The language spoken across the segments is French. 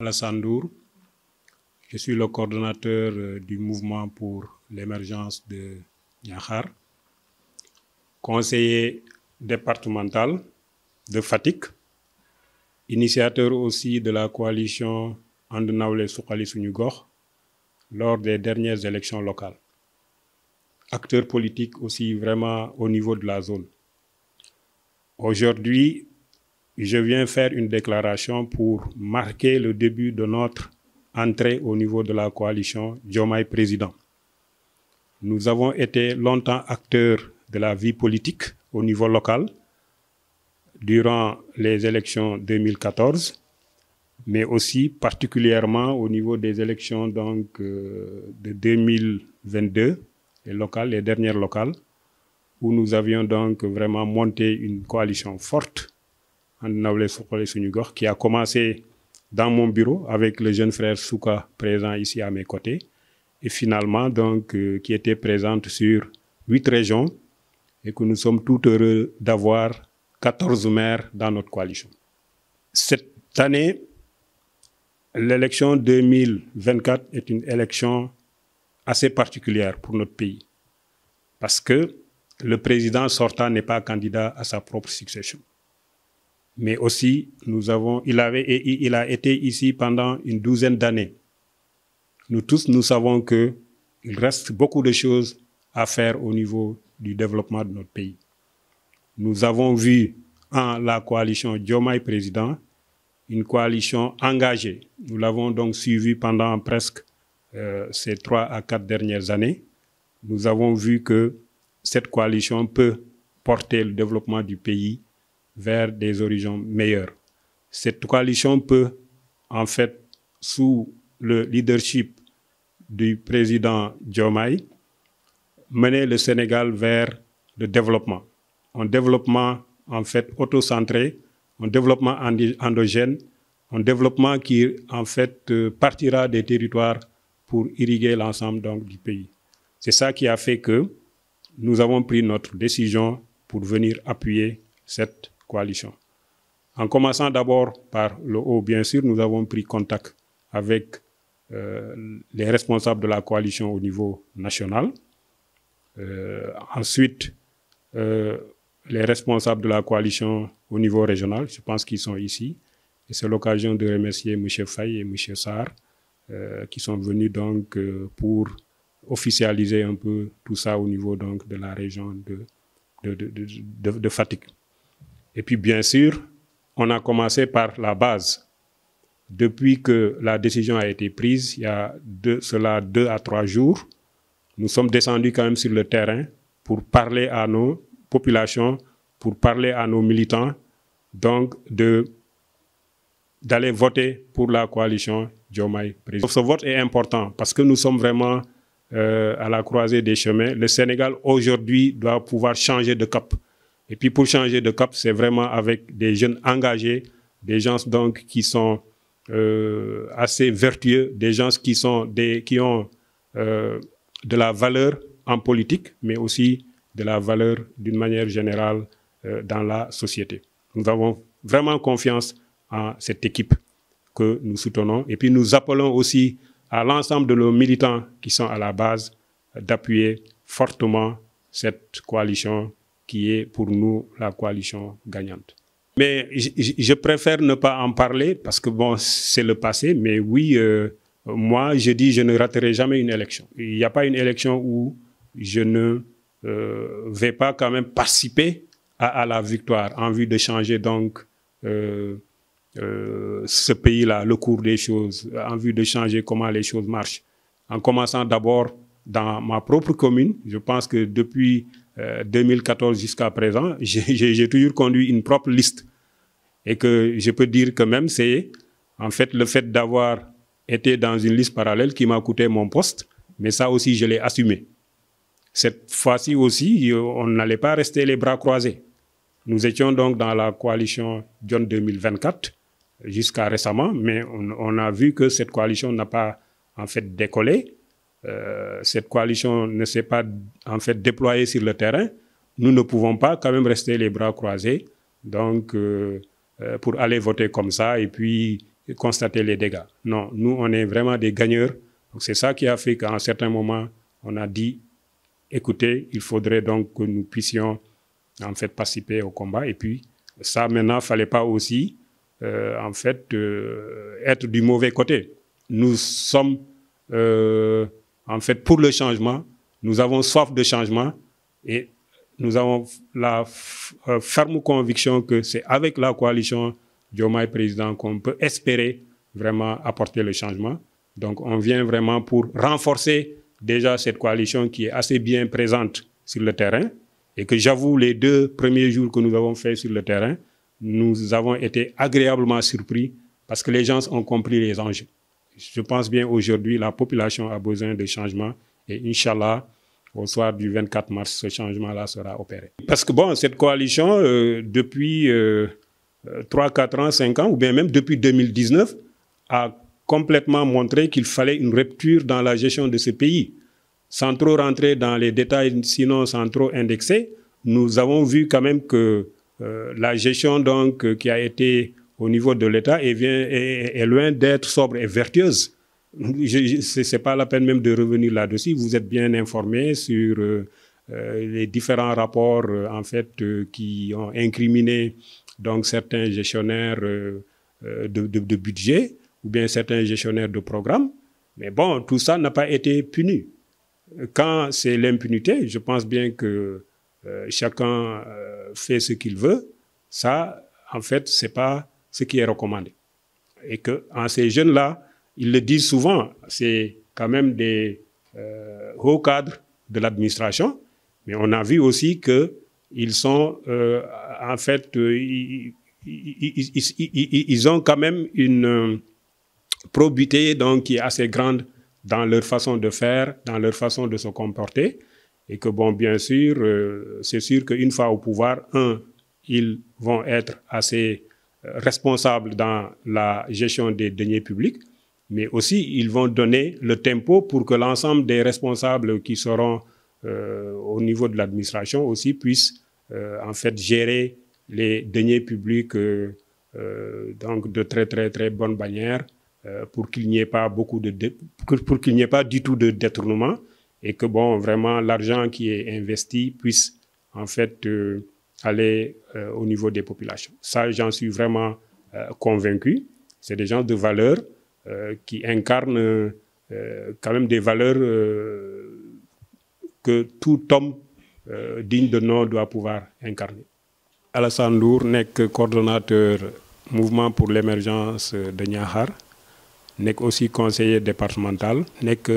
Alassane Ndour, je suis le coordonnateur du mouvement pour l'émergence de Niakhar, conseiller départemental de Fatick, initiateur aussi de la coalition And Nawlé Suxali Suñu Gox lors des dernières élections locales. Acteur politique aussi vraiment au niveau de la zone. Aujourd'hui, je viens faire une déclaration pour marquer le début de notre entrée au niveau de la coalition Diomaye Président. Nous avons été longtemps acteurs de la vie politique au niveau local durant les élections 2014, mais aussi particulièrement au niveau des élections de 2022, les dernières locales, où nous avions donc vraiment monté une coalition forte qui a commencé dans mon bureau avec le jeune frère Souka présent ici à mes côtés et finalement qui était présente sur 8 régions et que nous sommes tout heureux d'avoir 14 maires dans notre coalition. Cette année, l'élection 2024 est une élection assez particulière pour notre pays parce que le président sortant n'est pas candidat à sa propre succession. Mais aussi, il a été ici pendant une douzaine d'années. Nous tous, nous savons qu'il reste beaucoup de choses à faire au niveau du développement de notre pays. Nous avons vu en la coalition Diomaye Président une coalition engagée. Nous l'avons donc suivie pendant presque ces 3 à 4 dernières années. Nous avons vu que cette coalition peut porter le développement du pays vers des horizons meilleurs. Cette coalition peut, en fait, sous le leadership du président Diomaye, mener le Sénégal vers le développement. Un développement, en fait, autocentré, un développement endogène, un développement qui, en fait, partira des territoires pour irriguer l'ensemble du pays. C'est ça qui a fait que nous avons pris notre décision pour venir appuyer cette coalition. En commençant d'abord par le haut, bien sûr, nous avons pris contact avec les responsables de la coalition au niveau national. Ensuite, les responsables de la coalition au niveau régional, je pense qu'ils sont ici. Et c'est l'occasion de remercier M. Faye et M. Sarr qui sont venus pour officialiser un peu tout ça au niveau de la région de Fatick. Et puis, bien sûr, on a commencé par la base. Depuis que la décision a été prise, il y a cela 2 à 3 jours, nous sommes descendus quand même sur le terrain pour parler à nos populations, pour parler à nos militants, d'aller voter pour la coalition Diomaye Président. Ce vote est important parce que nous sommes vraiment à la croisée des chemins. Le Sénégal, aujourd'hui, doit pouvoir changer de cap. Et puis pour changer de cap, c'est vraiment avec des jeunes engagés, des gens qui sont assez vertueux, des gens qui ont de la valeur en politique, mais aussi de la valeur d'une manière générale dans la société. Nous avons vraiment confiance en cette équipe que nous soutenons. Et puis nous appelons aussi à l'ensemble de nos militants qui sont à la base d'appuyer fortement cette coalition qui est pour nous la coalition gagnante. Mais je préfère ne pas en parler parce que bon, c'est le passé, mais oui, moi je dis je ne raterai jamais une élection. Il n'y a pas une élection où je ne vais pas quand même participer à la victoire en vue de changer ce pays-là, le cours des choses, en vue de changer comment les choses marchent. En commençant d'abord dans ma propre commune, je pense que depuis 2014 jusqu'à présent, j'ai toujours conduit une propre liste. Et que je peux dire que même c'est en fait le fait d'avoir été dans une liste parallèle qui m'a coûté mon poste, mais ça aussi je l'ai assumé. Cette fois-ci aussi, on n'allait pas rester les bras croisés. Nous étions donc dans la coalition John 2024 jusqu'à récemment, mais on a vu que cette coalition n'a pas en fait décollé. Cette coalition ne s'est pas en fait déployée sur le terrain. Nous ne pouvons pas quand même rester les bras croisés pour aller voter comme ça et puis constater les dégâts. Non, nous, on est vraiment des gagneurs. C'est ça qui a fait qu'à un certain moment, on a dit, écoutez, il faudrait donc que nous puissions en fait participer au combat. Et puis, ça, maintenant, il ne fallait pas aussi, en fait, être du mauvais côté. Nous sommes, en fait, pour le changement. Nous avons soif de changement et nous avons la ferme conviction que c'est avec la coalition Diomaye Président qu'on peut espérer vraiment apporter le changement. Donc, on vient vraiment pour renforcer déjà cette coalition qui est assez bien présente sur le terrain et que j'avoue, les 2 premiers jours que nous avons fait sur le terrain, nous avons été agréablement surpris parce que les gens ont compris les enjeux. Je pense bien aujourd'hui, la population a besoin de changement et Inch'Allah, au soir du 24 mars, ce changement-là sera opéré. Parce que bon, cette coalition, depuis 3, 4 ans, 5 ans, ou bien même depuis 2019, a complètement montré qu'il fallait une rupture dans la gestion de ce pays. Sans trop rentrer dans les détails, sinon sans trop indexer, nous avons vu quand même que la gestion donc, qui a été au niveau de l'État est loin d'être sobre et vertueuse. Ce n'est pas la peine même de revenir là-dessus. Vous êtes bien informés sur les différents rapports en fait, qui ont incriminé donc, certains gestionnaires de budget ou bien certains gestionnaires de programmes. Mais bon, tout ça n'a pas été puni. Quand c'est l'impunité, je pense bien que chacun fait ce qu'il veut. Ça, en fait, ce n'est pas ce qui est recommandé. Et qu'en ces jeunes-là, ils le disent souvent, c'est quand même des hauts cadres de l'administration, mais on a vu aussi qu'ils sont, en fait, ils ont quand même une probité donc, qui est assez grande dans leur façon de faire, dans leur façon de se comporter, et que, bon, bien sûr, c'est sûr qu'une fois au pouvoir, ils vont être assez responsables dans la gestion des deniers publics, mais aussi ils vont donner le tempo pour que l'ensemble des responsables qui seront au niveau de l'administration aussi puissent en fait gérer les deniers publics donc de très très très bonne manière pour qu'il n'y ait pas pour qu'il n'y ait pas du tout de détournement et que bon vraiment l'argent qui est investi puisse en fait aller au niveau des populations. Ça, j'en suis vraiment convaincu. C'est des gens de valeur qui incarnent quand même des valeurs que tout homme digne de nom doit pouvoir incarner. Alassane Ndour nekk coordonnateur mouvement pour l'émergence de Niakhar, nekk aussi conseiller départemental, nekk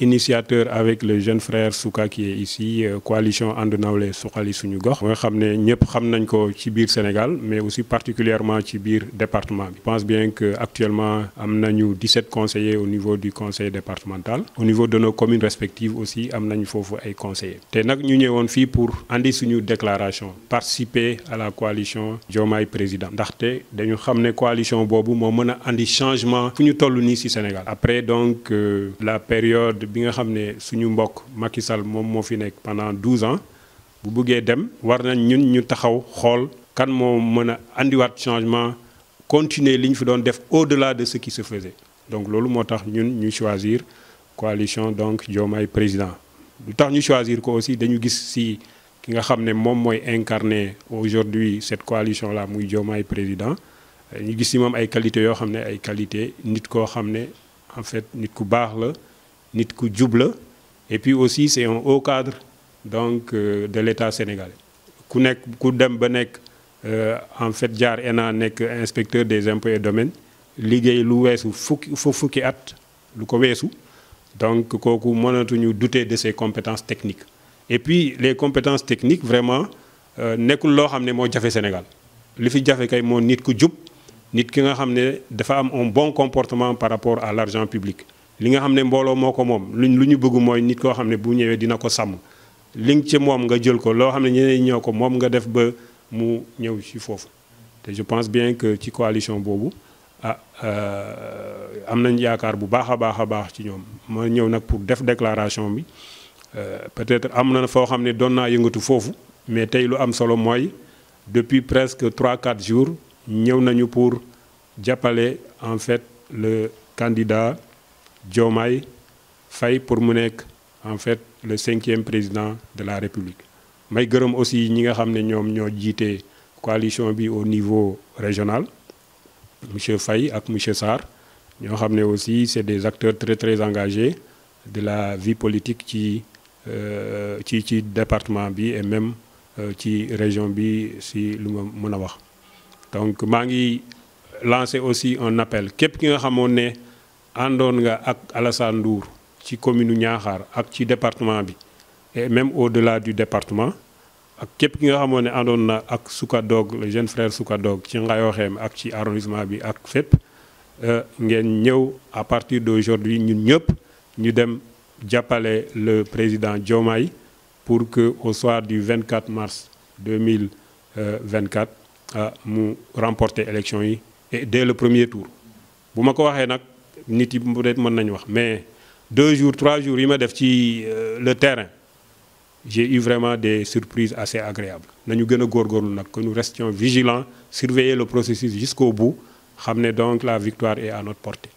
initiateur avec le jeune frère Souka qui est ici, coalition And Nawlé Suxali Suñu Gox. nga xam ne ñëpp xam nañ ko ci biir Sénégal, mais aussi particulièrement ci biir département bi. Je pense bien qu'actuellement, am nañu 17 conseillers au niveau du conseil départemental. Au niveau de nos communes respectives aussi, am nañu foofu ay conseillers. Te nag ñu ñëwoon fii pour andi suñu déclaration, participer à la coalition Diomaye Président. Ndaxte dañu xam ne coalition boobu moo mën a andi changement fu ñu toll ici au Sénégal. Après donc la période bi nga xam ne suñu mbokk Macky Sall moom moo fi nekk pendant 12 ans bu bëggee dem war nañ ñun ñu taxaw xool kan moo mën a andiwaat changement continuer li ñu fi doon def au-delà de ce qui se faisait. Donc loolu moo tax ñun ñu choisir coalition donc Diomaye Président. lu tax ñu choisir ko aussi dañu gis si ki nga xam ne moom mooy incarner aujourd'hui cette coalition là muy Diomaye Président. ñu gis ci moom ay qualité yoo xam ne ay qualité nit koo xam ne en fait nit ku baax la nit ku jub la et puis aussi c'est un haut cadre donc de l'État sénégalais ku nekk ku dem ba nekk en fait jaar ENA nekk inspecteur des impôts et domaines liggéey lu weesu fukki at lu ko weesu donc kooku mënatuñu douter de ses compétences techniques et puis les compétences techniques vraiment nekkul loo xam ne moo jafe Sénégal li fi jafe kay moo nit ku jub nit ki nga xam ne dafa am un bon comportement par rapport à l'argent public li nga xam ne mbooloo moo ko moom lu ñu bëgg mooy nit koo xam ne bu ñëwee dina ko sàmm li nga ci moom nga jël ko loo xam ne ñeneen ñoo ko moom nga def ba mu ñëw ci foofu te je pense bien que ci coalition boobu am nañ yaakaar bu baax a baax ci ñoom ma ñëw nag pour def déclaration bi peut-être am na foo xam ne doon naa yëngatu foofu mais tey lu am solo mooy depuis presque 3-4 jours ñëw nañu pour jàppale en fait le candidat Diomaye Faye pour mu nekk en fait le 5e président de la République. may gërëm aussi ñi nga xam ne ñoom ñoo jiite coalition bi au niveau régional monsieur Faye ak monsieur Sarr ñoo xam ne aussi c'est des acteurs très engagés de la vie politique ci département bi et même ci région bi si lu ma mën a wax. donc maa ngi lancer aussi un appel képp ki nga xamoon ne àndoon nga ak Alassane Ndour ci commune Niakhar ak ci département bi et même au-delà du département ak képp ki nga xamoon ne àndoon na ak Souka Dog le jeune frère Souka Dog ci Ngayoxeem ak ci arrondissement bi ak fépp ngeen ñëw à partir d'aujourd'hui ñun ñëpp ñu dem jàppale le président Diomaye pour que au soir du 24 mars 2024 mu remporter élection yi et dès le premier tour. bu ma ko waxee nag nit yi peut-être mën nañu wax mais 2 jours 3 jours yi ma def ci le terrain j'ai eu vraiment des surprises assez agréables. nañu gën a góorgóorlu nag que nous restions vigilants surveiller le processus jusqu'au bout xam ne donc la victoire est à notre portée.